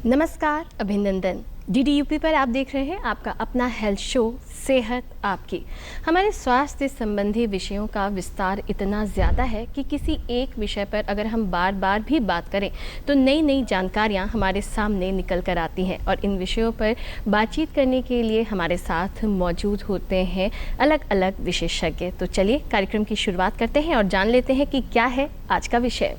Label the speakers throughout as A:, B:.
A: नमस्कार, अभिनंदन। DDUP पर आप देख रहे हैं आपका अपना हेल्थ शो सेहत आपकी। हमारे स्वास्थ्य संबंधी विषयों का विस्तार इतना ज़्यादा है कि किसी एक विषय पर अगर हम बार बार भी बात करें तो नई नई जानकारियां हमारे सामने निकल कर आती हैं। और इन विषयों पर बातचीत करने के लिए हमारे साथ मौजूद होते हैं अलग अलग विशेषज्ञ। तो चलिए कार्यक्रम की शुरुआत करते हैं और जान लेते हैं कि क्या है आज का विषय।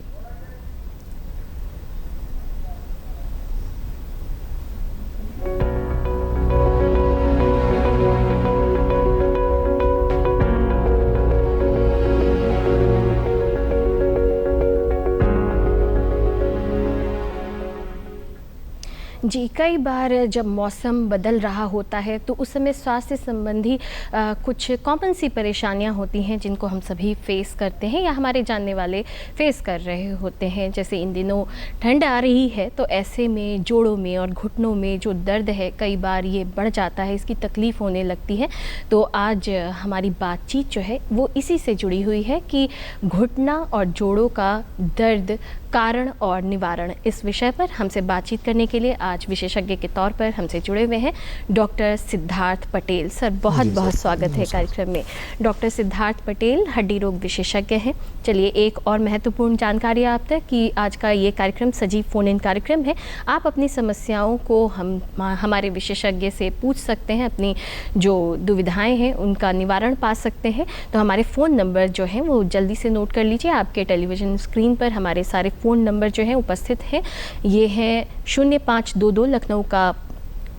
A: जी, कई बार जब मौसम बदल रहा होता है तो उस समय स्वास्थ्य संबंधी कुछ कॉमन सी परेशानियां होती हैं जिनको हम सभी फेस करते हैं या हमारे जानने वाले फेस कर रहे होते हैं। जैसे इन दिनों ठंड आ रही है तो ऐसे में जोड़ों में और घुटनों में जो दर्द है कई बार ये बढ़ जाता है, इसकी तकलीफ़ होने लगती है। तो आज हमारी बातचीत जो है वो इसी से जुड़ी हुई है कि घुटना और जोड़ों का दर्द, कारण और निवारण, इस विषय पर हमसे बातचीत करने के लिए आज विशेषज्ञ के तौर पर हमसे जुड़े हुए हैं डॉक्टर सिद्धार्थ पटेल। सर, बहुत बहुत स्वागत है कार्यक्रम में। डॉक्टर सिद्धार्थ पटेल हड्डी रोग विशेषज्ञ हैं। चलिए, एक और महत्वपूर्ण जानकारी आप तक कि आज का ये कार्यक्रम सजीव फ़ोन इन कार्यक्रम है। आप अपनी समस्याओं को हमारे विशेषज्ञ से पूछ सकते हैं, अपनी जो दुविधाएँ हैं उनका निवारण पा सकते हैं। तो हमारे फ़ोन नंबर जो हैं वो जल्दी से नोट कर लीजिए। आपके टेलीविज़न स्क्रीन पर हमारे सारे फ़ोन नंबर जो हैं उपस्थित हैं। ये है 0522 लखनऊ का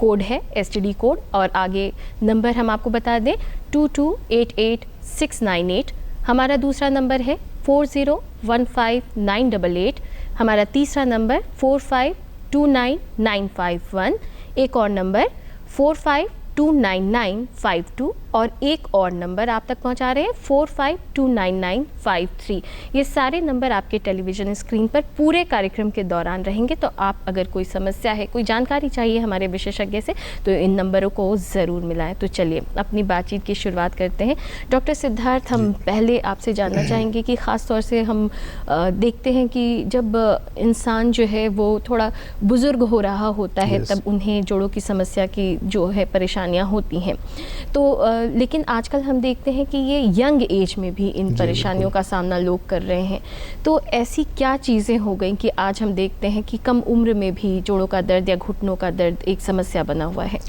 A: कोड है, STD कोड, और आगे नंबर हम आपको बता दें 2288-698। हमारा दूसरा नंबर है 4015-988। हमारा तीसरा नंबर 4529-951। एक और नंबर 4529-952 और एक और नंबर आप तक पहुंचा रहे हैं 4529-953। ये सारे नंबर आपके टेलीविज़न स्क्रीन पर पूरे कार्यक्रम के दौरान रहेंगे। तो आप अगर कोई समस्या है, कोई जानकारी चाहिए हमारे विशेषज्ञ से, तो इन नंबरों को ज़रूर मिलाएं। तो चलिए अपनी बातचीत की शुरुआत करते हैं। डॉक्टर सिद्धार्थ, हम पहले आपसे जानना चाहेंगे कि ख़ास तौर से हम देखते हैं कि जब इंसान जो है वो थोड़ा बुज़ुर्ग हो रहा होता है तब उन्हें जोड़ों की समस्या की जो है परेशानियाँ होती हैं। तो लेकिन आजकल हम देखते हैं कि ये यंग एज में भी इन परेशानियों का सामना लोग कर रहे हैं। तो ऐसी क्या चीज़ें हो गई कि आज हम देखते हैं कि कम उम्र में भी जोड़ों का दर्द या घुटनों का दर्द एक समस्या बना हुआ है?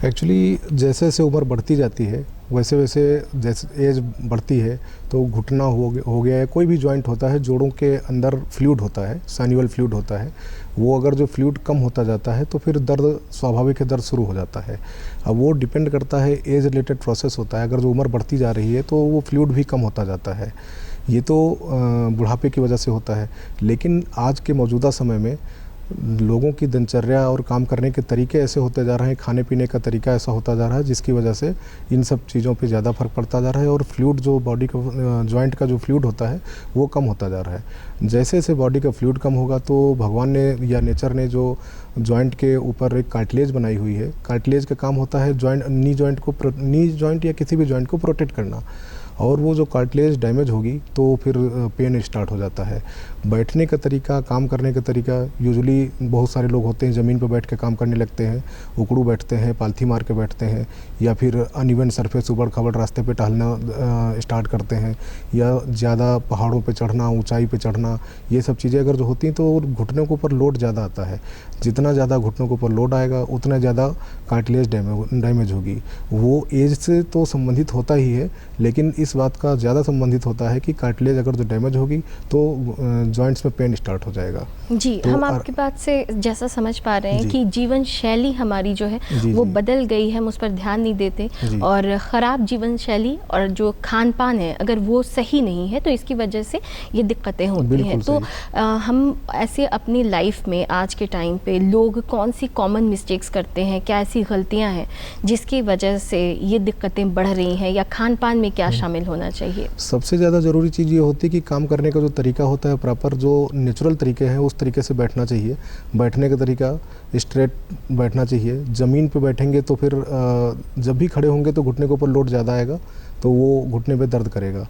B: एक्चुअली जैसे जैसे उम्र बढ़ती जाती है वैसे वैसे जैसे एज बढ़ती है तो घुटना हो गया है, कोई भी जॉइंट होता है, जोड़ों के अंदर फ्लूइड होता है, साइनोवियल फ्लूइड होता है। वो अगर जो फ्लूइड कम होता जाता है तो फिर दर्द, स्वाभाविक है, दर्द शुरू हो जाता है। अब वो डिपेंड करता है, एज रिलेटेड प्रोसेस होता है। अगर जो उम्र बढ़ती जा रही है तो वो फ्लूइड भी कम होता जाता है। ये तो बुढ़ापे की वजह से होता है। लेकिन आज के मौजूदा समय में लोगों की दिनचर्या और काम करने के तरीके ऐसे होते जा रहे हैं, खाने पीने का तरीका ऐसा होता जा रहा है जिसकी वजह से इन सब चीज़ों पे ज़्यादा फर्क पड़ता जा रहा है और फ्लूइड जो बॉडी का, जॉइंट का जो फ्लूइड होता है वो कम होता जा रहा है। जैसे जैसे बॉडी का फ्लूइड कम होगा तो भगवान ने या नेचर ने जो जॉइंट के ऊपर एक कार्टिलेज बनाई हुई है, कार्टिलेज का काम होता है नी जॉइंट या किसी भी जॉइंट को प्रोटेक्ट करना। और वो जो कार्टिलेज डैमेज होगी तो फिर पेन स्टार्ट हो जाता है। बैठने का तरीका, काम करने का तरीका, यूजुअली बहुत सारे लोग होते हैं ज़मीन पर बैठ के काम करने लगते हैं, उकड़ू बैठते हैं, पालथी मार के बैठते हैं, या फिर अनइवन सरफेस, उबड़ खाबड़ रास्ते पे टहलना स्टार्ट करते हैं, या ज़्यादा पहाड़ों पे चढ़ना, ऊंचाई पे चढ़ना, ये सब चीज़ें अगर जो होती हैं तो घुटनों के ऊपर लोड ज़्यादा आता है। जितना ज़्यादा घुटनों के ऊपर लोड आएगा उतना ज़्यादा कार्टिलेज डैमेज होगी। वो एज से तो संबंधित होता ही है, लेकिन इस बात का ज़्यादा संबंधित होता है कि कार्टिलेज अगर जो डैमेज होगी तो जॉइंट्स में पेन स्टार्ट हो जाएगा।
A: जी, तो हम आपकी बात से जैसा समझ पा रहे हैं कि जीवन शैली हमारी जो है वो बदल गई है, हम उस पर ध्यान नहीं देते, और ख़राब जीवन शैली और जो खान पान है अगर वो सही नहीं है तो इसकी वजह से ये दिक्कतें होती हैं। तो हम ऐसे अपनी लाइफ में आज के टाइम पे लोग कौन सी कॉमन मिस्टेक्स करते हैं, क्या ऐसी गलतियाँ हैं जिसकी वजह से ये दिक्कतें बढ़ रही हैं, या खान पान में क्या शामिल होना चाहिए?
B: सबसे ज़्यादा ज़रूरी चीज़ ये होती है कि काम करने का जो तरीका होता है, प्रॉपर जो नेचुरल तरीके हैं उस तरीके से बैठना चाहिए। बैठने का तरीका स्ट्रेट बैठना चाहिए। ज़मीन पे बैठेंगे तो फिर जब भी खड़े होंगे तो घुटने के ऊपर लोड ज़्यादा आएगा तो वो घुटने पे दर्द करेगा।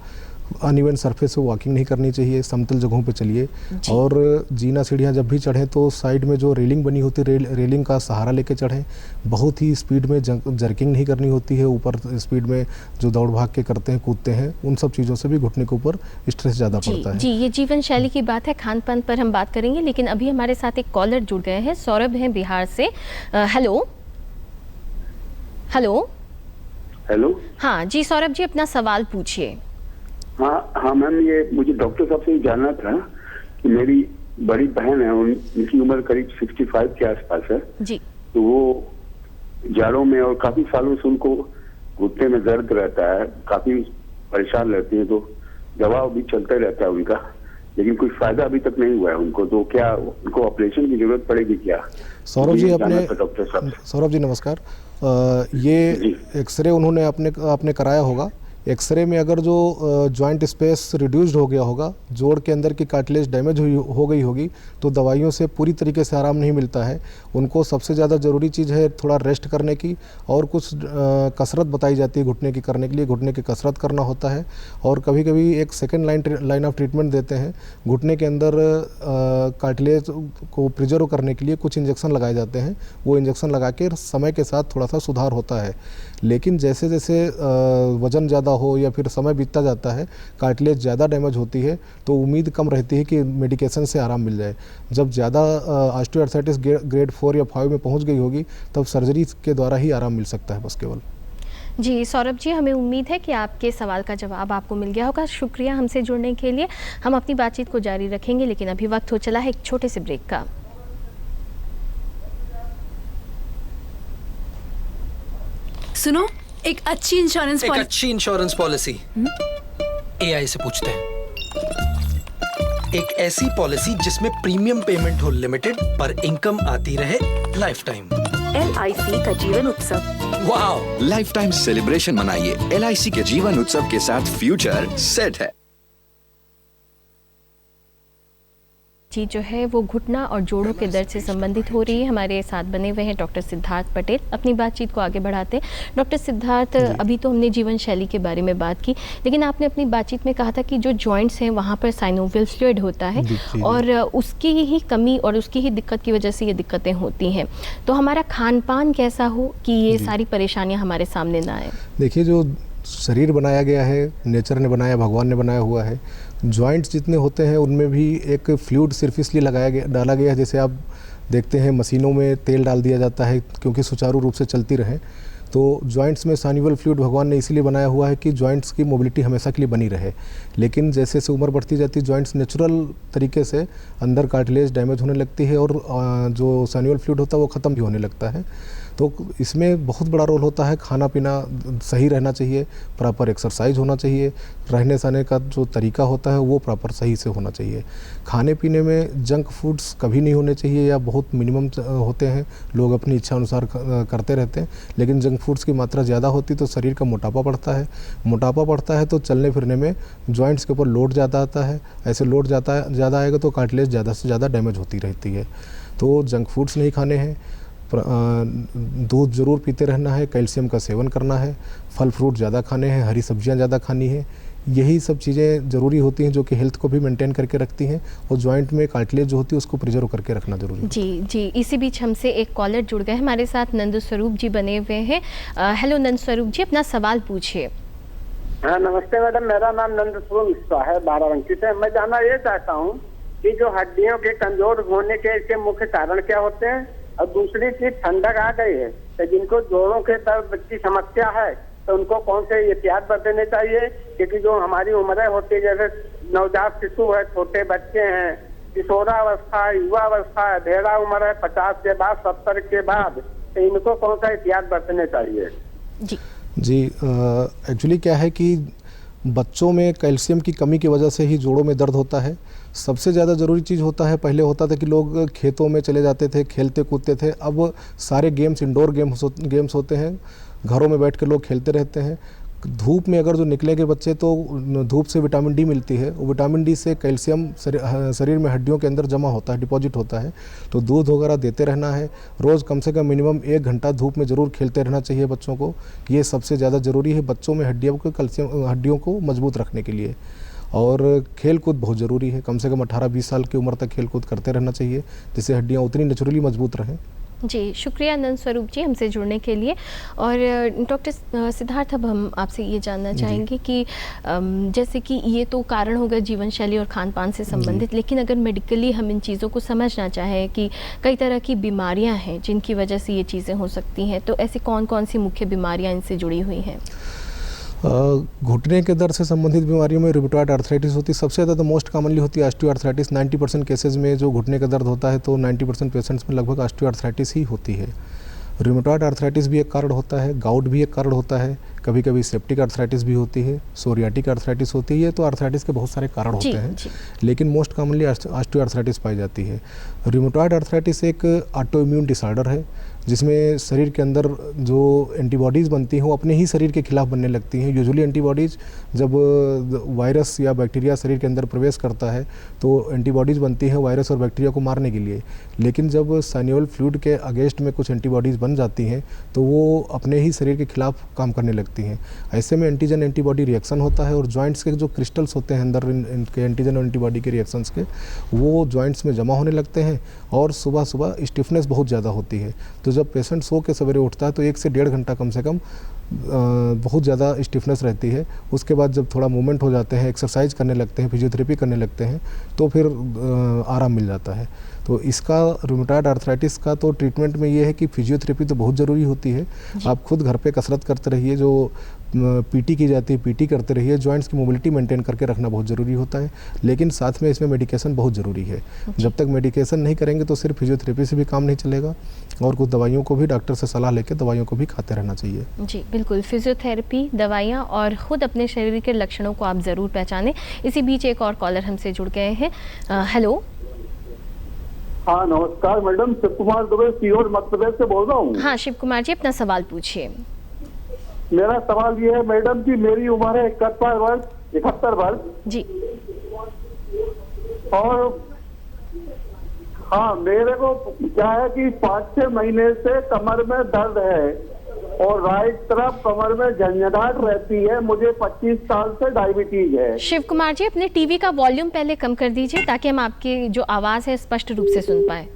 B: अनइवन सरफेस से वॉकिंग नहीं करनी चाहिए, समतल जगहों पे चलिए। और जीना सीढ़ियाँ जब भी चढ़ें तो साइड में जो रेलिंग बनी होती है रेलिंग का सहारा लेके चढ़ें। बहुत ही स्पीड में जर्किंग नहीं करनी होती है, ऊपर स्पीड में जो दौड़ भाग के करते हैं, कूदते हैं, उन सब चीज़ों से भी घुटने के ऊपर स्ट्रेस ज़्यादा पड़ता है।
A: जी, ये जीवन शैली की बात है, खान पान पर हम बात करेंगे, लेकिन अभी हमारे साथ एक कॉलर जुड़ गए हैं। सौरभ हैं बिहार से। Hello hello
C: hello.
A: हाँ जी सौरभ जी, अपना सवाल पूछिए।
C: हाँ मैम, ये मुझे डॉक्टर साहब से जानना था कि मेरी बड़ी बहन है, उनकी उम्र करीब 65 के आसपास है
A: जी।
C: तो वो जाड़ों में और काफी सालों से उनको घुटने में दर्द रहता है, काफी परेशान रहती है, तो दवा भी चलता रहता है उनका, लेकिन कोई फायदा अभी तक नहीं हुआ है उनको। तो क्या उनको ऑपरेशन की जरूरत पड़ेगी क्या?
B: सौरभ जी,
C: डॉक्टर साहब।
B: सौरभ जी नमस्कार। ये एक्सरे उन्होंने आपने कराया होगा। एक्सरे में अगर जो जॉइंट स्पेस रिड्यूस्ड हो गया होगा, जोड़ के अंदर की कार्टिलेज डैमेज हो गई होगी, तो दवाइयों से पूरी तरीके से आराम नहीं मिलता है। उनको सबसे ज़्यादा ज़रूरी चीज़ है थोड़ा रेस्ट करने की, और कुछ कसरत बताई जाती है घुटने की करने के लिए। घुटने की कसरत करना होता है, और कभी कभी एक सेकेंड लाइन ऑफ ट्रीटमेंट देते हैं। घुटने के अंदर कार्टिलेज को प्रिजर्व करने के लिए कुछ इंजेक्शन लगाए जाते हैं। वो इंजेक्शन लगा के समय के साथ थोड़ा सा सुधार होता है, लेकिन जैसे जैसे वज़न ज़्यादा हो या फिर समय बीतता जाता है, कार्टिलेज ज़्यादा डैमेज होती है, तो उम्मीद कम रहती है कि मेडिकेशन से आराम मिल जाए। जब ज़्यादा ऑस्टियोआर्थराइटिस ग्रेड 4 या 5 में पहुंच गई होगी, तब सर्जरी के द्वारा ही आराम मिल सकता है बस केवल।
A: जी सौरभ जी, हमें उम्मीद है कि आपके सवाल का जवाब आपको मिल गया होगा। शुक्रिया हमसे जुड़ने के लिए। हम अपनी बातचीत को जारी रखेंगे, लेकिन अभी वक्त हो चला है एक छोटे से ब्रेक का।
D: सुनो, एक अच्छी
E: इंश्योरेंस पॉलिसी एआई से पूछते हैं। एक ऐसी पॉलिसी जिसमें प्रीमियम पेमेंट हो लिमिटेड पर इनकम आती रहे लाइफ टाइम।
D: LIC का जीवन उत्सव।
E: वाह,
F: लाइफ टाइम सेलिब्रेशन मनाइए। LIC के जीवन उत्सव के साथ फ्यूचर सेट है।
A: जी जो है वो घुटना और जोड़ों के दर्द से संबंधित हो रही है। हमारे साथ बने हुए हैं डॉक्टर सिद्धार्थ पटेल। अपनी बातचीत को आगे बढ़ाते हैं। डॉक्टर सिद्धार्थ, अभी तो हमने जीवन शैली के बारे में बात की, लेकिन आपने अपनी बातचीत में कहा था कि जो जॉइंट्स हैं वहाँ पर साइनोवियल फ्लूइड होता है, और उसकी ही कमी और उसकी ही दिक्कत की वजह से ये दिक्कतें होती हैं। तो हमारा खान पान कैसा हो कि ये सारी परेशानियाँ हमारे सामने ना आए?
B: देखिए, जो शरीर बनाया गया है, नेचर ने बनाया, भगवान ने बनाया हुआ है, जॉइंट्स जितने होते हैं उनमें भी एक फ्लूइड सिर्फ इसलिए डाला गया है, जैसे आप देखते हैं मशीनों में तेल डाल दिया जाता है क्योंकि सुचारू रूप से चलती रहे। तो जॉइंट्स में साइनोवियल फ्लूइड भगवान ने इसीलिए बनाया हुआ है कि जॉइंट्स की मोबिलिटी हमेशा के लिए बनी रहे। लेकिन जैसे जैसे उम्र बढ़ती जाती है, जॉइंट्स नेचुरल तरीके से अंदर कार्टिलेज डैमेज होने लगती है, और जो साइनोवियल फ्लूइड होता है वो ख़त्म भी होने लगता है। तो इसमें बहुत बड़ा रोल होता है खाना पीना सही रहना चाहिए, प्रॉपर एक्सरसाइज होना चाहिए, रहने सहने का जो तरीका होता है वो प्रॉपर सही से होना चाहिए। खाने पीने में जंक फूड्स कभी नहीं होने चाहिए, या बहुत मिनिमम होते हैं, लोग अपनी इच्छा अनुसार करते रहते हैं। लेकिन जंक फूड्स की मात्रा ज़्यादा होती तो शरीर का मोटापा बढ़ता है। मोटापा बढ़ता है तो चलने फिरने में जॉइंट्स के ऊपर लोड ज़्यादा आता है। ऐसे लोड ज़्यादा आएगा तो कार्टिलेज ज़्यादा से ज़्यादा डैमेज होती रहती है। तो जंक फूड्स नहीं खाने हैं, दूध ज़रूर पीते रहना है, कैल्शियम का सेवन करना है, फल फ्रूट ज़्यादा खाने हैं, हरी सब्जियां ज़्यादा खानी है। यही सब चीज़ें ज़रूरी होती हैं जो कि हेल्थ को भी मेंटेन करके रखती हैं, और जॉइंट में कार्टिलेज जो होती है उसको प्रिजर्व करके रखना जरूरी है।
A: जी जी, इसी बीच हमसे एक कॉलर जुड़ गए। हमारे साथ नंद स्वरूप जी बने हुए हैं। हेलो नंद स्वरूप जी, अपना सवाल पूछिए।
G: हाँ नमस्ते मैडम, मेरा नाम नंद स्वरूप मिश्रा है, बाराबंकी से। मैं जानना ये चाहता हूँ कि जो हड्डियों के कमजोर होने के इसके मुख्य कारण क्या होते हैं, और दूसरी चीज ठंडक आ गई है तो जिनको जोड़ों के दर्द की समस्या है तो उनको कौन से एहतियात बरतने चाहिए, क्योंकि जो हमारी उम्रें होती है, जैसे नवजात शिशु है, छोटे बच्चे हैं, किशोरावस्था, युवावस्था, ढेरा उम्र है 50 के बाद 70 के बाद, तो इनको कौन सा एहतियात बरतने चाहिए?
B: जी एक्चुअली क्या है कि बच्चों में कैल्शियम की कमी की वजह से ही जोड़ों में दर्द होता है। सबसे ज़्यादा ज़रूरी चीज़ होता है, पहले होता था कि लोग खेतों में चले जाते थे, खेलते कूदते थे। अब सारे गेम्स इंडोर गेम्स होते हैं, घरों में बैठ के लोग खेलते रहते हैं। धूप में अगर जो निकलेंगे बच्चे तो धूप से विटामिन डी मिलती है, वो विटामिन डी से कैल्शियम शरीर में हड्डियों के अंदर जमा होता है, डिपॉजिट होता है। तो दूध वगैरह देते रहना है, रोज़ कम से कम मिनिमम 1 घंटा धूप में ज़रूर खेलते रहना चाहिए बच्चों को। ये सबसे ज़्यादा ज़रूरी है बच्चों में हड्डियों को मजबूत रखने के लिए। और खेल कूद बहुत ज़रूरी है, कम से कम 18-20 साल की उम्र तक खेल कूद करते रहना चाहिए, जिससे हड्डियाँ उतनी नेचुरली मजबूत रहें।
A: जी, शुक्रिया नंद स्वरूप जी हमसे जुड़ने के लिए। और डॉक्टर सिद्धार्थ, अब हम आपसे ये जानना चाहेंगे कि जैसे कि ये तो कारण होगा जीवन शैली और खान पान से संबंधित, लेकिन अगर मेडिकली हम इन चीज़ों को समझना चाहें कि कई तरह की बीमारियां हैं जिनकी वजह से ये चीज़ें हो सकती हैं, तो ऐसी कौन कौन सी मुख्य बीमारियां इनसे जुड़ी हुई हैं?
B: घुटने के दर्द से संबंधित बीमारियों में रूमेटॉइड आर्थराइटिस होती है, सबसे ज़्यादा तो मोस्ट कॉमनली होती है ऑस्टियोआर्थराइटिस। 90% केसेस में जो घुटने का दर्द होता है तो 90% पेशेंट्स में लगभग ऑस्टियोआर्थराइटिस ही होती है। रूमेटॉइड आर्थराइटिस भी एक कारण होता है, गाउट भी एक कारण होता है, कभी कभी सेप्टिक आर्थराइटिस भी होती है, सोरियाटिक आर्थराइटिस होती है। तो आर्थराइटिस के बहुत सारे कारण होते हैं, लेकिन मोस्ट कॉमनली ऑस्टियोआर्थराइटिस पाई जाती है। रूमेटॉइड आर्थराइटिस एक ऑटो इम्यून डिसऑर्डर है, जिसमें शरीर के अंदर जो एंटीबॉडीज़ बनती हैं वो अपने ही शरीर के खिलाफ बनने लगती हैं। यूजुअली एंटीबॉडीज़ जब वायरस या बैक्टीरिया शरीर के अंदर प्रवेश करता है तो एंटीबॉडीज़ बनती हैं वायरस और बैक्टीरिया को मारने के लिए, लेकिन जब साइनोवियल फ्लूइड के अगेंस्ट में कुछ एंटीबॉडीज़ बन जाती हैं तो वो अपने ही शरीर के खिलाफ काम करने लगती हैं। ऐसे में एंटीजन एंटीबॉडी रिएक्शन होता है और जॉइंट्स के जो क्रिस्टल्स होते हैं अंदर इनके एंटीजन और एंटीबॉडी के रिएक्शंस के, वो जॉइंट्स में जमा होने लगते हैं और सुबह सुबह स्टिफनेस बहुत ज़्यादा होती है। तो जब पेशेंट सो के सवेरे उठता है तो 1 से 1.5 घंटा कम से कम बहुत ज़्यादा स्टिफनेस रहती है। उसके बाद जब थोड़ा मूवमेंट हो जाते हैं, एक्सरसाइज करने लगते हैं, फिजियोथेरेपी करने लगते हैं तो फिर आराम मिल जाता है। तो इसका रूमेटॉइड आर्थराइटिस का तो ट्रीटमेंट में ये है कि फिजियोथेरेपी तो बहुत ज़रूरी होती है। आप खुद घर पे कसरत करते रहिए, जो पीटी की जाती है पीटी करते रहिए, जॉइंट्स की मोबिलिटी मेंटेन करके रखना बहुत ज़रूरी होता है, लेकिन साथ में इसमें मेडिकेशन बहुत ज़रूरी है। जब तक मेडिकेशन नहीं करेंगे तो सिर्फ फिजियोथेरेपी से भी काम नहीं चलेगा और कुछ दवाइयों को भी डॉक्टर से सलाह लेकर दवाइयों को भी खाते रहना चाहिए।
A: जी बिल्कुल, फिजियोथेरेपी, दवाइयाँ और ख़ुद अपने शरीर के लक्षणों को आप ज़रूर पहचानें। इसी बीच एक और कॉलर हमसे जुड़ गए हैं। हेलो।
G: हाँ नमस्कार मैडम, शिव कुमार दुबे सीहोर मध्य प्रदेश से बोल रहा हूँ।
A: हाँ शिव कुमार जी, अपना सवाल पूछिए।
G: मेरा सवाल ये है मैडम कि मेरी उम्र है 71 वर्ष
A: जी।
G: और हाँ, मेरे को क्या है कि 5-6 महीने से कमर में दर्द है और राइट तरफ कमर में झंझनाहट रहती है। मुझे 25 साल से डायबिटीज है।
A: शिव कुमार जी, अपने टीवी का वॉल्यूम पहले कम कर दीजिए ताकि हम आपकी जो आवाज़ है स्पष्ट रूप से सुन पाए।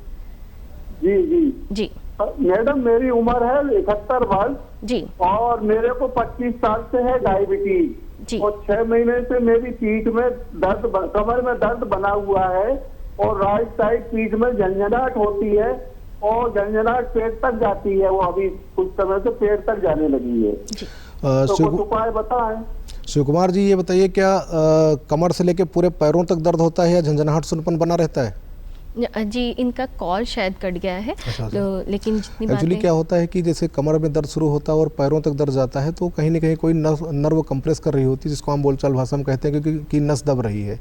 G: जी जी
A: जी
G: मैडम, मेरी उम्र है 71 वर्ष
A: जी
G: और मेरे को 25 साल से है डायबिटीज
A: जी।
G: और 6 महीने से मेरी पीठ में दर्द, कमर में दर्द बना हुआ है और राइट साइड पीठ में झंझनाहट होती है और झंझनाहट पेट तक जाती है। वो अभी कुछ समय से पेट तक जाने लगी है। तो कुछ उपाय बताएं।
B: शिव कुमार जी, ये बताइए क्या कमर से लेकर पूरे पैरों तक दर्द होता है या झंझनाहट सुनपन बना रहता है?
A: जी, इनका कॉल शायद कट गया है। तो लेकिन जितनी
B: एक्चुअली क्या होता है कि जैसे कमर में दर्द शुरू होता है और पैरों तक दर्द जाता है तो कहीं ना कहीं कोई नर्व कंप्रेस कर रही होती है, जिसको हम बोलचाल भाषा में कहते हैं कि नस दब रही है।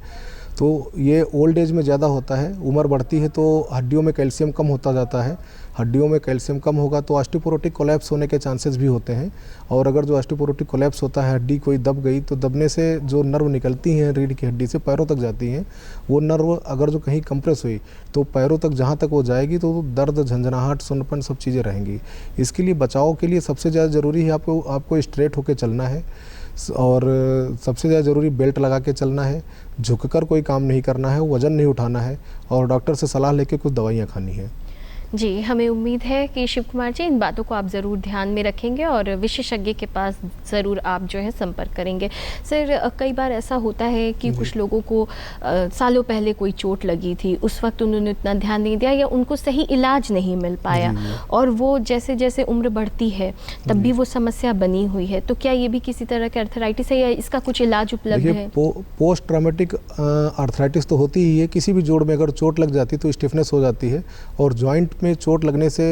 B: तो ये ओल्ड एज में ज़्यादा होता है, उम्र बढ़ती है तो हड्डियों में कैल्शियम कम होता जाता है। हड्डियों में कैल्शियम कम होगा तो ऑस्टियोपोरोटिक कोलैप्स होने के चांसेस भी होते हैं। और अगर जो ऑस्टियोपोरोटिक कोलैप्स होता है, हड्डी कोई दब गई तो दबने से जो नर्व निकलती हैं रीढ़ की हड्डी से पैरों तक जाती हैं, वो नर्व अगर जो कहीं कंप्रेस हुई तो पैरों तक जहाँ तक वो जाएगी तो दर्द, झंझनाहट, सुन्नपन सब चीज़ें रहेंगी। इसके लिए बचाव के लिए सबसे ज़्यादा ज़रूरी है आपको स्ट्रेट होकर चलना है और सबसे ज़्यादा ज़रूरी बेल्ट लगा के चलना है, झुककर कोई काम नहीं करना है, वज़न नहीं उठाना है और डॉक्टर से सलाह लेके कुछ दवाइयाँ खानी है।
A: जी, हमें उम्मीद है कि शिव कुमार जी इन बातों को आप ज़रूर ध्यान में रखेंगे और विशेषज्ञ के पास ज़रूर आप जो है संपर्क करेंगे। सर, कई बार ऐसा होता है कि कुछ लोगों को सालों पहले कोई चोट लगी थी, उस वक्त उन्होंने इतना ध्यान नहीं दिया या उनको सही इलाज नहीं मिल पाया और वो जैसे जैसे उम्र बढ़ती है तब भी वो समस्या बनी हुई है। तो क्या ये भी किसी तरह का आर्थराइटिस है या इसका कुछ इलाज उपलब्ध है?
B: पोस्ट ट्रॉमेटिक आर्थराइटिस तो होती ही है। किसी भी जोड़ में अगर चोट लग जाती है तो स्टिफनेस हो जाती है और जॉइंट में चोट लगने से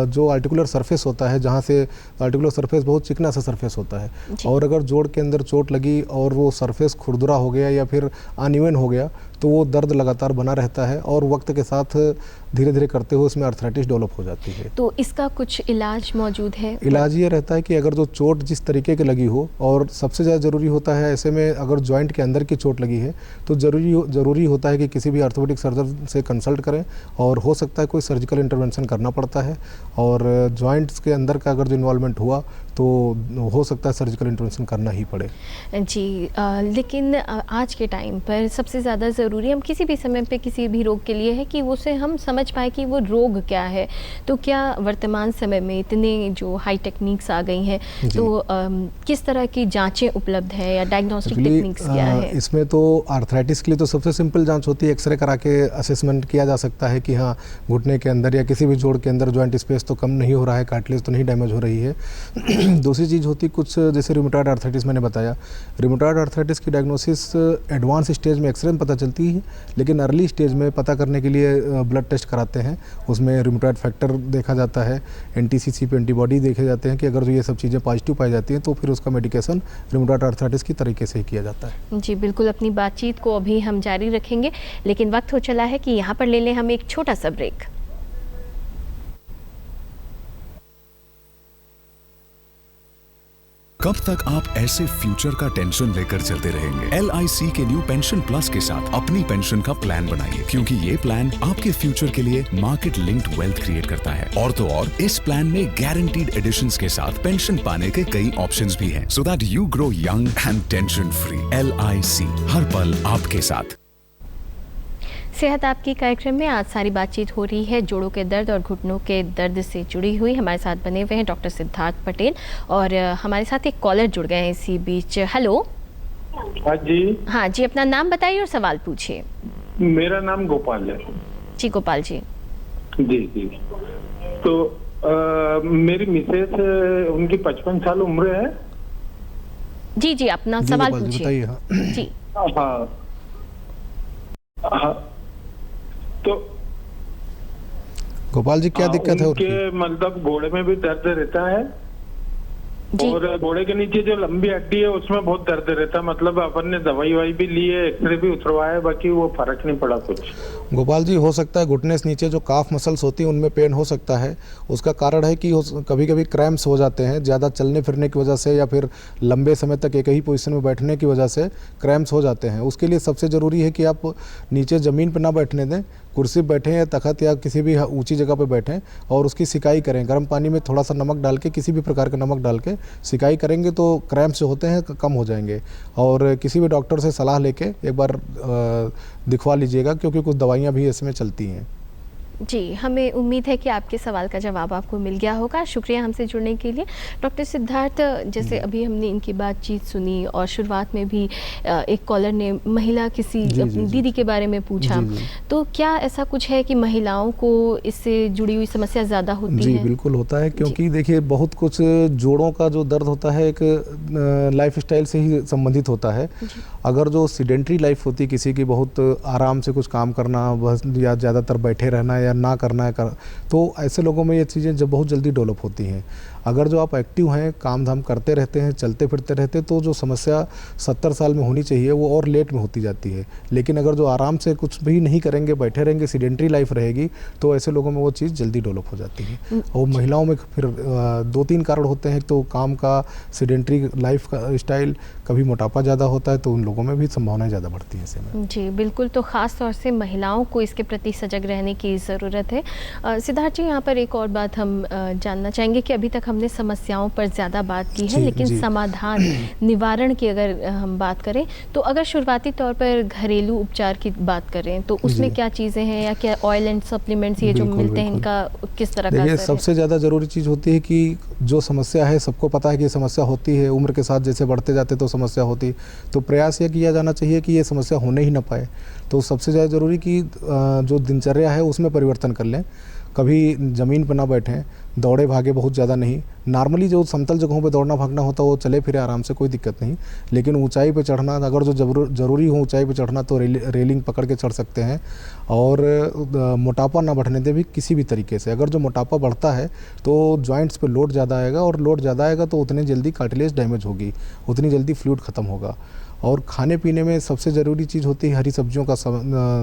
B: जो आर्टिकुलर सरफेस होता है, जहाँ से आर्टिकुलर सरफेस बहुत चिकना सा सरफेस होता है, और अगर जोड़ के अंदर चोट लगी और वो सरफेस खुरदुरा हो गया या फिर अनइवन हो गया तो वो दर्द लगातार बना रहता है और वक्त के साथ धीरे धीरे करते हुए उसमें आर्थराइटिस डेवलप हो जाती है।
A: तो इसका कुछ इलाज मौजूद है?
B: इलाज ये रहता है कि अगर जो चोट जिस तरीके की लगी हो, और सबसे ज़्यादा ज़रूरी होता है ऐसे में अगर जॉइंट के अंदर की चोट लगी है तो ज़रूरी होता है कि किसी भी ऑर्थोपेडिक सर्जन से कंसल्ट करें, और हो सकता है कोई सर्जिकल इंटरवेंशन करना पड़ता है। और जॉइंट्स के अंदर का अगर जो इन्वॉल्वमेंट हुआ तो हो सकता है सर्जिकल इंटरवेंशन करना ही पड़े।
A: जी, लेकिन आज के टाइम पर सबसे ज़्यादा ज़रूरी हम किसी भी समय पे किसी भी रोग के लिए है कि उसे हम समझ पाए कि वो रोग क्या है। तो क्या वर्तमान समय में इतने जो हाई टेक्निक्स आ गई हैं, तो किस तरह की जांचें उपलब्ध है या डायग्नोस्टिक टेक्निक्स क्या है?
B: इसमें तो आर्थराइटिस के लिए तो सबसे सिंपल जांच होती है, एक्सरे करा के असेसमेंट किया जा सकता है कि हाँ घुटने के अंदर या किसी भी जोड़ के अंदर जॉइंट स्पेस तो कम नहीं हो रहा है, कार्टिलेज तो नहीं डैमेज हो रही है। दूसरी चीज़ होती कुछ जैसे रूमेटॉइड आर्थराइटिस मैंने बताया, रूमेटॉइड आर्थराइटिस की डायग्नोसिस एडवांस स्टेज में एक्सरे में पता चलती है, लेकिन अर्ली स्टेज में पता करने के लिए ब्लड टेस्ट कराते हैं। उसमें रूमेटॉइड फैक्टर देखा जाता है, NTCC पे एंटीबॉडी देखे जाते हैं कि अगर ये सब चीज़ें पॉजिटिव पाई जाती हैं तो फिर उसका मेडिकेशन रूमेटॉइड आर्थराइटिस की तरीके से ही किया जाता है।
A: जी बिल्कुल, अपनी बातचीत को अभी हम जारी रखेंगे, लेकिन वक्त हो चला है कि यहाँ पर ले लें हम एक छोटा सा ब्रेक।
H: कब तक आप ऐसे फ्यूचर का टेंशन लेकर चलते रहेंगे? LIC के न्यू पेंशन प्लस के साथ अपनी पेंशन का प्लान बनाइए, क्योंकि ये प्लान आपके फ्यूचर के लिए मार्केट लिंक्ड वेल्थ क्रिएट करता है। और तो और इस प्लान में गारंटीड एडिशंस के साथ पेंशन पाने के कई ऑप्शंस भी हैं, so that you grow young and tension free. LIC, हर पल आपके साथ।
A: सेहत आपकी कार्यक्रम में आज सारी बातचीत हो रही है जोड़ों के दर्द और घुटनों के दर्द से जुड़ी हुई। हमारे साथ बने हुए हैं डॉक्टर सिद्धार्थ पटेल, और हमारे साथ एक कॉलर जुड़ गए हैं इसी बीच। हेलो।
I: हाँ जी।
A: हाँ जी, अपना नाम बताइए और सवाल पूछिए।
I: मेरा नाम गोपाल है।
A: जी गोपाल जी।
I: जी जी। तो मेरी मिसेस, उनकी 55 साल उम्र है।
A: जी जी, अपना सवाल पूछिए। जी।
I: हाँ हाँ। तो
B: गोपाल जी क्या दिक्कत है
I: उनके? मतलब घोड़े में भी दर्द रहता है, और घोड़े के नीचे जो लंबी हड्डी है उसमें बहुत दर्द रहता है। मतलब अपन ने दवाई भी ली है, एक्सरे भी उतरवाया, बाकी वो फर्क नहीं पड़ा कुछ।
B: गोपाल जी, हो सकता है घुटने से नीचे जो काफ मसल्स होती हैं उनमें पेन हो सकता है। उसका कारण है कि कभी कभी क्रैम्प्स हो जाते हैं, ज़्यादा चलने फिरने की वजह से या फिर लंबे समय तक एक ही पोजीशन में बैठने की वजह से क्रैम्प्स हो जाते हैं। उसके लिए सबसे ज़रूरी है कि आप नीचे ज़मीन पर ना बैठने दें, कुर्सी पर बैठें या तख्त या किसी भी ऊंची जगह पर बैठें, और उसकी सिकाई करें। गर्म पानी में थोड़ा सा नमक डाल के, किसी भी प्रकार का नमक डाल के सिकाई करेंगे तो क्रैम्प्स जो होते हैं कम हो जाएंगे। और किसी भी डॉक्टर से सलाह लेके एक बार दिखवा लीजिएगा, क्योंकि कुछ दवाइयाँ भी इसमें चलती हैं।
A: जी, हमें उम्मीद है कि आपके सवाल का जवाब आपको मिल गया होगा। शुक्रिया हमसे जुड़ने के लिए। डॉक्टर सिद्धार्थ, जैसे अभी हमने इनकी बातचीत सुनी और शुरुआत में भी एक कॉलर ने महिला किसी अपनी दीदी के बारे में पूछा, तो क्या ऐसा कुछ है कि महिलाओं को इससे जुड़ी हुई समस्या ज़्यादा होती है?
B: जी बिल्कुल होता है, क्योंकि देखिए बहुत कुछ जोड़ों का जो दर्द होता है एक लाइफस्टाइल से ही संबंधित होता है। अगर जो सीडेंट्री लाइफ होती है किसी की, बहुत आराम से कुछ काम करना बस, या ज़्यादातर बैठे रहना या ना करना है तो ऐसे लोगों में ये चीज़ें जब बहुत जल्दी डेवलप होती हैं। अगर जो आप एक्टिव हैं, काम धाम करते रहते हैं, चलते फिरते रहते, तो जो समस्या 70 साल में होनी चाहिए वो और लेट में होती जाती है। लेकिन अगर जो आराम से कुछ भी नहीं करेंगे, बैठे रहेंगे, सीडेंट्री लाइफ रहेगी, तो ऐसे लोगों में वो चीज़ जल्दी डेवलप हो जाती है। और महिलाओं में फिर 2-3 कारण होते हैं। तो काम का, सीडेंट्री लाइफ का स्टाइल, कभी मोटापा ज़्यादा होता है, तो उन लोगों में भी संभावनाएं ज़्यादा बढ़ती हैं ऐसे में।
A: जी बिल्कुल, तो ख़ास तौर से महिलाओं को इसके प्रति सजग रहने की ज़रूरत है। सिद्धार्थ जी, यहाँ पर एक और बात हम जानना चाहेंगे कि अभी तक हमने समस्याओं पर ज़्यादा बात की है, लेकिन समाधान, निवारण की अगर हम बात करें, तो अगर शुरुआती तौर पर घरेलू उपचार की बात करें तो उसमें क्या चीज़ें हैं, या क्या ऑयल एंड सप्लीमेंट्स ये जो मिलते हैं, इनका किस तरह का असर है?
B: सबसे ज़्यादा ज़रूरी चीज़ होती है कि जो समस्या है, सबको पता है कि ये समस्या होती है, उम्र के साथ जैसे बढ़ते जाते तो समस्या होती, तो प्रयास ये किया जाना चाहिए कि ये समस्या होने ही ना पाए। तो सबसे ज़्यादा ज़रूरी कि जो दिनचर्या है उसमें परिवर्तन कर लें। कभी ज़मीन पर ना बैठें, दौड़े भागे बहुत ज़्यादा नहीं। नॉर्मली जो समतल जगहों पे दौड़ना भागना होता है वो चले फिरे आराम से, कोई दिक्कत नहीं। लेकिन ऊंचाई पे चढ़ना, अगर जो ज़रूरी हो ऊंचाई पे चढ़ना, तो रेलिंग पकड़ के चढ़ सकते हैं। और मोटापा ना बढ़ने दें भी किसी भी तरीके से। अगर जो मोटापा बढ़ता है तो जॉइंट्स पे लोड ज़्यादा आएगा, और लोड ज़्यादा आएगा तो उतनी जल्दी कार्टिलेज डैमेज होगी, उतनी जल्दी फ्लूइड ख़त्म होगा। और खाने पीने में सबसे ज़रूरी चीज़ होती है हरी सब्जियों का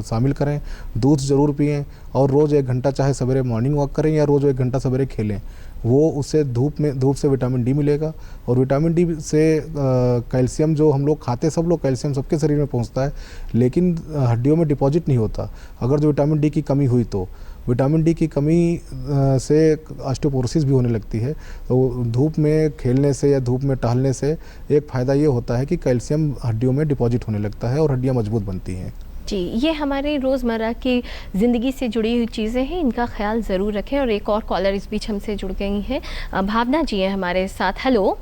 B: शामिल करें, दूध ज़रूर पिएं और रोज़ 1 घंटा चाहे सवेरे मॉर्निंग वॉक करें या रोज़ 1 घंटा सवेरे खेलें। वो उससे धूप से विटामिन डी मिलेगा और विटामिन डी से कैल्शियम जो हम लोग खाते, सब लोग कैल्शियम सबके शरीर में पहुंचता है, लेकिन हड्डियों में डिपॉजिट नहीं होता। अगर जो विटामिन डी की कमी हुई तो विटामिन डी की कमी से ऑस्टियोपोरोसिस भी होने लगती है। तो धूप में खेलने से या धूप में टहलने से एक फ़ायदा ये होता है कि कैल्शियम हड्डियों में डिपॉजिट होने लगता है और हड्डियाँ मजबूत बनती हैं।
A: जी, ये हमारे रोज़मर्रा की ज़िंदगी से जुड़ी हुई चीज़ें हैं, इनका ख्याल ज़रूर रखें। और एक और कॉलर इस बीच हमसे जुड़ गई हैं, भावना जी हैं हमारे साथ। हेलो।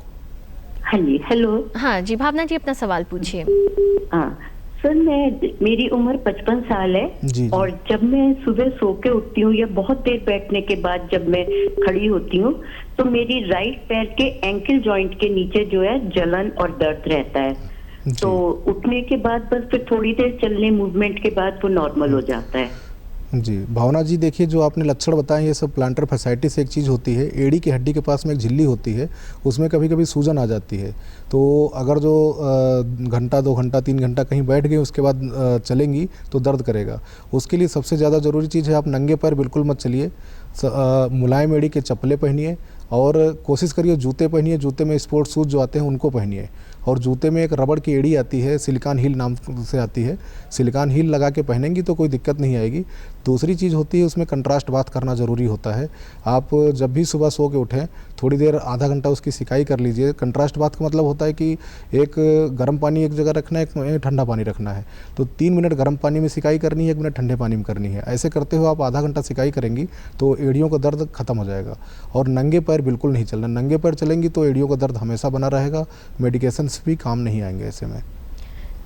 J: हाँ जी, हेलो।
A: हाँ जी, भावना जी अपना सवाल पूछिए।
J: हाँ सर, मेरी उम्र 55 साल है
B: जी।
J: और जब मैं सुबह सो के उठती हूँ या बहुत देर बैठने के बाद जब मैं खड़ी होती हूँ तो मेरी राइट पैर के एंकल जॉइंट के नीचे जो है जलन और दर्द रहता है। तो उठने के बाद बस फिर थोड़ी देर चलने मूवमेंट के बाद वो नॉर्मल हो जाता है।
B: जी भावना जी, देखिए जो आपने लक्षण बताए ये सब प्लांटर फैसाइटिस एक चीज़ होती है। एड़ी की हड्डी के पास में एक झिल्ली होती है, उसमें कभी कभी सूजन आ जाती है। तो अगर जो घंटा 2 घंटा 3 घंटा कहीं बैठ गए उसके बाद चलेंगी तो दर्द करेगा। उसके लिए सबसे ज़्यादा ज़रूरी चीज़ है आप नंगे पैर बिल्कुल मत चलिए, मुलायम एड़ी के चप्पलें पहनिए और कोशिश करिए जूते पहनिए। जूते में स्पोर्ट्स शूज़ जो आते हैं उनको पहनिए और जूते में एक रबड़ की एड़ी आती है, सिलिकॉन हील नाम से आती है, सिलिकॉन हील लगा के पहनेंगी तो कोई दिक्कत नहीं आएगी। दूसरी चीज़ होती है उसमें कंट्रास्ट बाथ करना ज़रूरी होता है। आप जब भी सुबह सो के उठें थोड़ी देर आधा घंटा उसकी सिकाई कर लीजिए। कंट्रास्ट बाथ का मतलब होता है कि एक गर्म पानी एक जगह रखना है, एक ठंडा पानी रखना है। तो 3 मिनट गर्म पानी में सिकाई करनी है, 1 मिनट ठंडे पानी में करनी है। ऐसे करते हुए आप आधा घंटा सिकाई करेंगी तो एड़ियों का दर्द खत्म हो जाएगा। और नंगे पैर बिल्कुल नहीं चलना, नंगे पैर चलेंगी तो एड़ियों का दर्द हमेशा बना रहेगा, मेडिकेशंस भी काम नहीं आएंगे ऐसे में।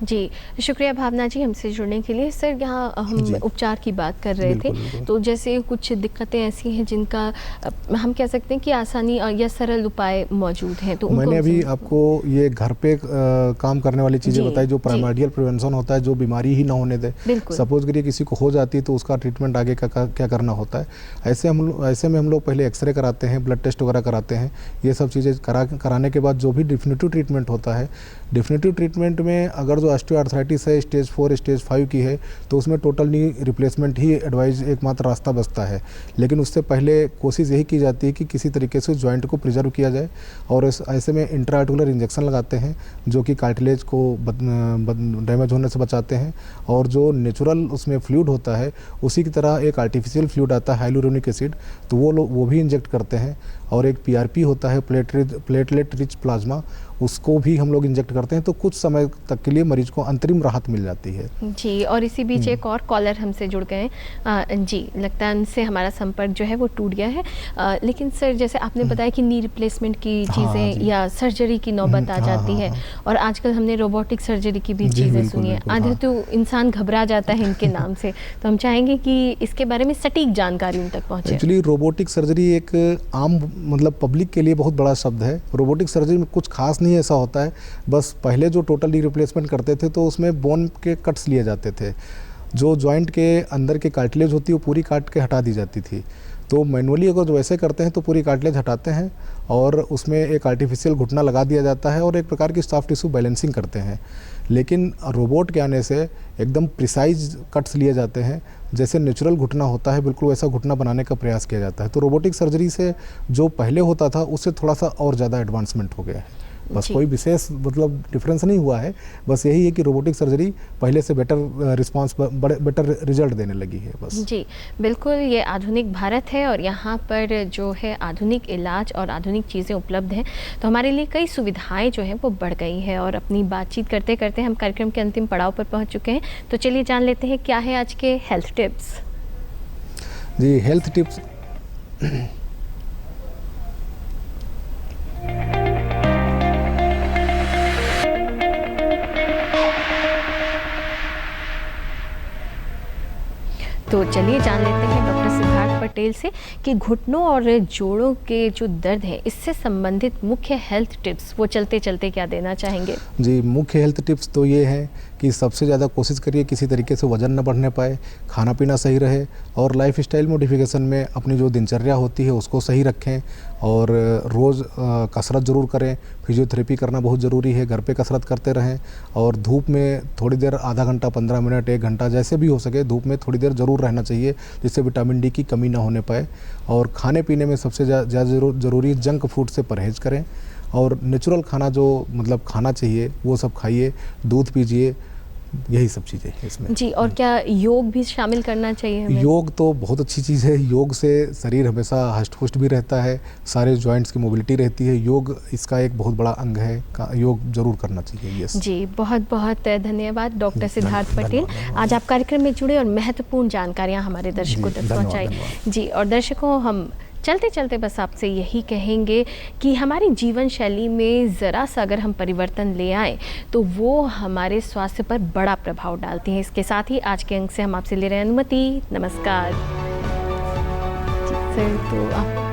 A: जी, शुक्रिया भावना जी हमसे जुड़ने के लिए। सर, यहाँ हम उपचार की बात कर रहे थे, तो जैसे कुछ दिक्कतें ऐसी हैं जिनका हम कह सकते हैं कि आसानी या सरल उपाय मौजूद हैं, तो
B: मैंने अभी आपको ये घर पे काम करने वाली चीज़ें बताई जो प्राइमर्डियल प्रिवेंशन होता है, जो बीमारी ही ना होने दे। सपोज करिए किसी को हो जाती है तो उसका ट्रीटमेंट आगे का क्या करना होता है। ऐसे में हम लोग पहले एक्सरे कराते हैं, ब्लड टेस्ट वगैरह कराते हैं। ये सब चीज़ें कराने के बाद जो भी डिफिनेटिव ट्रीटमेंट होता है, डिफिनेटिव ट्रीटमेंट में अगर जो ऑस्टियोआर्थराइटिस है स्टेज 4 स्टेज 5 की है तो उसमें टोटल नी रिप्लेसमेंट ही एडवाइज एकमात्र रास्ता बचता है। लेकिन उससे पहले कोशिश यही की जाती है कि किसी तरीके से जॉइंट को प्रिजर्व किया जाए और ऐसे में इंट्राआर्टिकुलर इंजेक्शन लगाते हैं जो कि कार्टिलेज को डैमेज होने से बचाते हैं। और जो नेचुरल उसमें फ्लूइड होता है उसी की तरह एक आर्टिफिशियल फ्लूइड आता है हाइलुरोनिक एसिड, तो वो भी इंजेक्ट करते हैं। और एक PRP होता है प्लेटलेट रिच प्लाज्मा, उसको भी हम लोग इंजेक्ट करते हैं। तो कुछ समय तक के लिए मरीज को अंतरिम राहत मिल जाती है।
A: जी, और इसी बीच एक और कॉलर हमसे जुड़ गए हैं। जी, लगता है उनसे हमारा संपर्क जो है वो टूट गया है। लेकिन सर, जैसे आपने बताया कि नी रिप्लेसमेंट की चीज़ें या सर्जरी की नौबत आ जाती है, और आजकल हमने रोबोटिक सर्जरी की भी चीज़ें सुनी है। आधे तो इंसान घबरा जाता है इनके नाम से, तो हम चाहेंगे कि इसके बारे में सटीक जानकारी उन तक पहुँचे।
B: एक्चुअली रोबोटिक सर्जरी एक आम मतलब पब्लिक के लिए बहुत बड़ा शब्द है। रोबोटिक सर्जरी में कुछ खास नहीं ऐसा होता है। बस पहले जो टोटल नी रिप्लेसमेंट करते थे तो उसमें बोन के कट्स लिए जाते थे। जो जॉइंट के अंदर के कार्टिलेज होती है वो पूरी काट के हटा दी जाती थी। तो मैनुअली अगर जो ऐसे करते हैं तो पूरी कार्टिलेज हटाते हैं और उसमें एक आर्टिफिशियल घुटना लगा दिया जाता है और एक प्रकार की सॉफ्ट टिश्यू बैलेंसिंग करते हैं। लेकिन रोबोट के आने से एकदम प्रिसाइज कट्स लिए जाते हैं, जैसे नेचुरल घुटना होता है बिल्कुल वैसा घुटना बनाने का प्रयास किया जाता है। तो रोबोटिक सर्जरी से जो पहले होता था उससे थोड़ा सा और ज़्यादा एडवांसमेंट हो गया है। बस कोई विशेष मतलब डिफरेंस नहीं हुआ है, बस यही है कि रोबोटिक सर्जरी पहले से बेटर रिस्पांस, बेटर रिजल्ट देने लगी है बस।
A: जी बिल्कुल, ये आधुनिक भारत है और यहाँ पर जो है आधुनिक इलाज और आधुनिक चीज़ें उपलब्ध हैं, तो हमारे लिए कई सुविधाएं जो हैं वो बढ़ गई हैं। और अपनी बातचीत करते करते हम कार्यक्रम के अंतिम पड़ाव पर पहुँच चुके हैं, तो चलिए जान लेते हैं क्या है आज के हेल्थ टिप्स।
B: जी, हेल्थ टिप्स
A: तो चलिए जान लेते हैं डॉक्टर सिद्धार्थ पटेल से कि घुटनों और जोड़ों के जो दर्द है इससे संबंधित मुख्य हेल्थ टिप्स वो चलते चलते क्या देना चाहेंगे।
B: जी, मुख्य हेल्थ टिप्स तो ये है कि कि सबसे ज़्यादा कोशिश करिए किसी तरीके से वज़न न बढ़ने पाए, खाना पीना सही रहे और लाइफ स्टाइल मॉडिफिकेशन में अपनी जो दिनचर्या होती है उसको सही रखें और रोज़ कसरत ज़रूर करें। फिजियोथेरेपी करना बहुत ज़रूरी है, घर पे कसरत करते रहें और धूप में थोड़ी देर, आधा घंटा, 15 मिनट, 1 घंटा, जैसे भी हो सके धूप में थोड़ी देर ज़रूर रहना चाहिए, जिससे विटामिन डी की कमी ना होने पाए। और खाने पीने में सबसे ज़्यादा ज़रूरी जंक फूड से परहेज़ करें और नेचुरल खाना जो मतलब खाना चाहिए वो सब खाइए, दूध पीजिए, यही सब चीज़ें हैं इसमें।
A: जी, और क्या योग भी शामिल करना चाहिए हमें?
B: योग तो बहुत अच्छी चीज़ है। योग से शरीर हमेशा हष्ट-पुष्ट भी रहता है, सारे जॉइंट्स की मोबिलिटी रहती है। योग इसका एक बहुत बड़ा अंग है, योग जरूर करना चाहिए। यस
A: जी, बहुत बहुत धन्यवाद डॉक्टर सिद्धार्थ पटेल। आज आप कार्यक्रम में जुड़े और महत्वपूर्ण जानकारियाँ हमारे दर्शकों तक पहुँचाई। जी, और दर्शकों, हम चलते चलते बस आपसे यही कहेंगे कि हमारी जीवन शैली में ज़रा सा अगर हम परिवर्तन ले आएँ तो वो हमारे स्वास्थ्य पर बड़ा प्रभाव डालती हैं। इसके साथ ही आज के अंक से हम आपसे ले रहे हैं अनुमति। नमस्कार। जी सर, तो आप